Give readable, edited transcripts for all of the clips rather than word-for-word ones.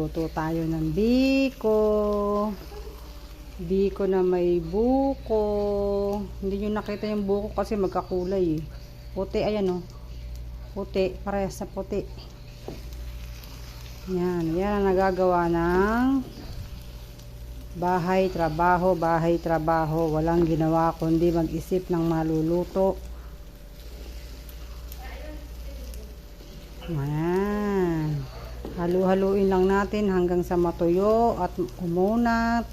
Magluluto tayo ng biko. Biko na may buko. Hindi nyo nakita yung buko kasi magkakulay eh. Puti, ayan oh. Puti, parehas sa puti. Yan ang nagagawa ng bahay, trabaho. Walang ginawa kundi mag-isip ng maluluto. Ayan. Halu-haluin lang natin hanggang sa matuyo at umunat.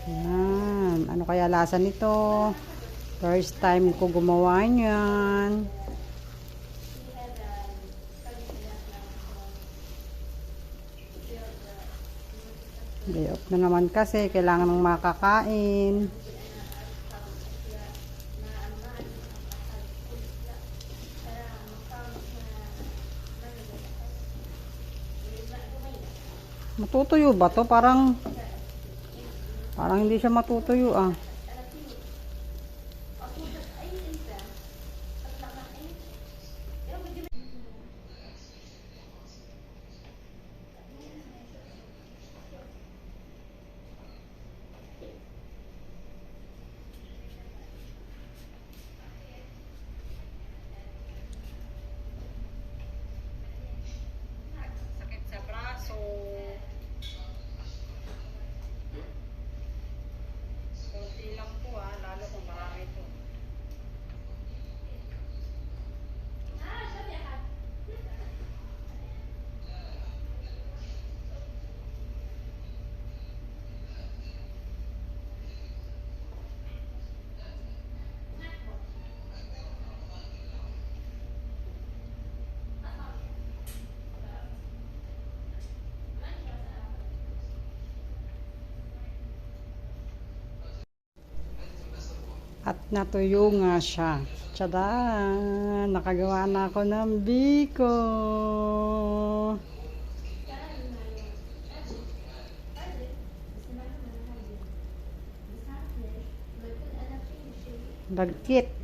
Ayan. Ano kaya lasa nito? First time ko gumawa niyan. Day off na naman kasi kailangan ng makakain. Matutuyo ba to? Parang hindi siya matutuyo ah. Sakit sa braso. Konti lang po ah, lalo kung marami ito. At natuyo nga siya. Tada! Nakagawa na ako ng biko. Bagkit.